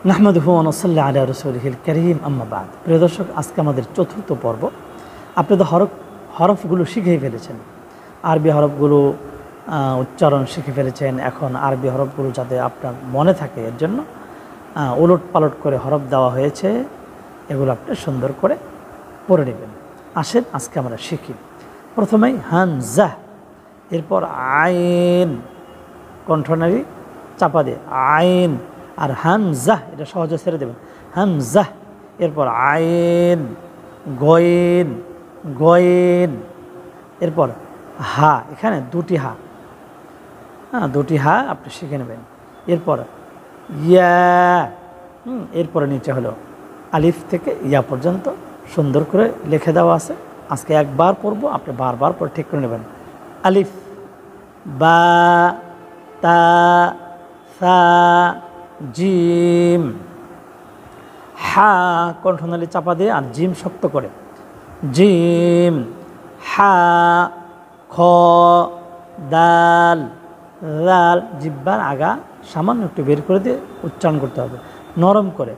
নাহমাদুহু ওয়া নুসাল্লি আলা রাসূলিহিল কারীম আম্মা বা'দ। প্রিয় দর্শক, আজকে আমাদের চতুর্থ পর্ব। আপনি তো হরফগুলো শিখেই ফেলেছেন, আরবি হরফগুলো উচ্চারণ শিখে ফেলেছেন। এখন আরবি হরফগুলো যাতে আপনার মনে থাকে এর জন্য উলট পালট করে হরফ দেওয়া হয়েছে, এগুলো আপনি সুন্দর করে পড়ে নেবেন। আসেন আজকে আমরা শিখি। প্রথমেই হামজা, এরপর আইন, কণ্ঠনালী চাপা দিয়ে আইন, আর হামজা এটা সহজে ছেড়ে দেবেন, হামজা। এরপর আইন, গয়েন, গয়েন। এরপর হা, এখানে দুটি হা, দুটি হা আপনি শিখে নেবেন। এরপর ইয়া, এরপরে নিচে হলো আলিফ থেকে ইয়া পর্যন্ত সুন্দর করে লিখে দেওয়া আছে। আজকে একবার পড়বো, আপনি বারবার পরে ঠিক করে নেবেন। আলিফ, বা, তা, সা, জিম, হা কণ্ঠনালী চাপা দিয়ে আর জিম শক্ত করে, জিম, হা, খ, দাল, লাল। জিহ্বার আগা সামান্য একটু বের করে দিয়ে উচ্চারণ করতে হবে নরম করে।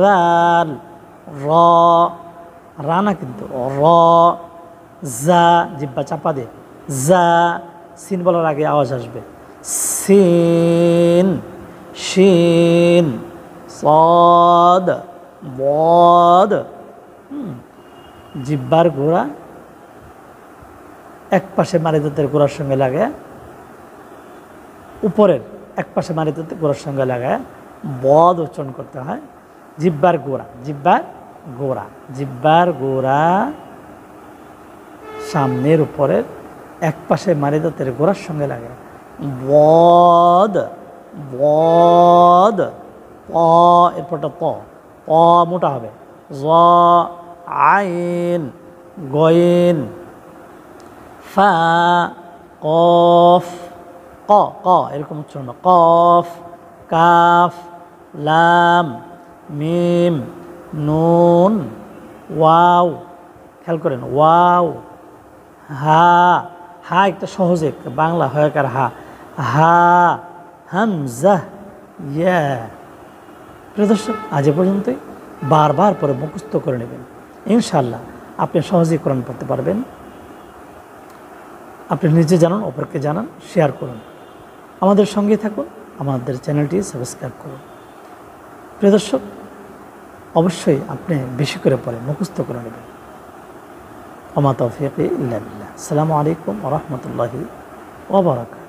লাল, র, রানা কিন্তু র, জা, জিহ্বা চাপা দিয়ে জা, সিন বলার আগে আওয়াজ আসবে, সিন, শিন, সদ, বদ। জিহ্বার গোড়া এক পাশে মারিদাতের গোড়ার সঙ্গে লাগে, উপরের এক পাশে মারিদাতের গোড়ার সঙ্গে লাগায় বদ উচ্চারণ করতে হয়। জিহ্বার গোড়া, জিহ্বার গোড়া, জিহ্বার গোড়া সামনের উপরের এক পাশে মারিদাতের গোড়ার সঙ্গে লাগে বদ, বদ, প, এরপরটা প, প মোটা হবে, জ, আইন, গয়েন, ফা, কফ, ক, ক এরকম উচ্চারণ, কফ, কাফ, লাম, মিম, নুন, ওয়াও। খেয়াল করেন, ওয়াও, হা, হা একটা সহজে বাংলা হয়কার হা, হা, হামজা, ইয়া। প্রিয় দর্শক, আজ পর্যন্তই। বারবার পরে মুখস্থ করে নেবেন, ইনশাআল্লাহ আপনি সহজেই কোরআন পড়তে পারবেন। আপনি নিজে জানান, অপরকে জানান, শেয়ার করুন। আমাদের সঙ্গে থাকুন, আমাদের চ্যানেলটি সাবস্ক্রাইব করুন। প্রিয় দর্শক, অবশ্যই আপনি বেশি করে পড়ে মুখস্থ করে নেবেন। ওমা তৌফিক ইল্লা বিল্লাহ। আসসালামু আলাইকুম ওয়া রাহমাতুল্লাহি ওয়া বারাকাতুহু।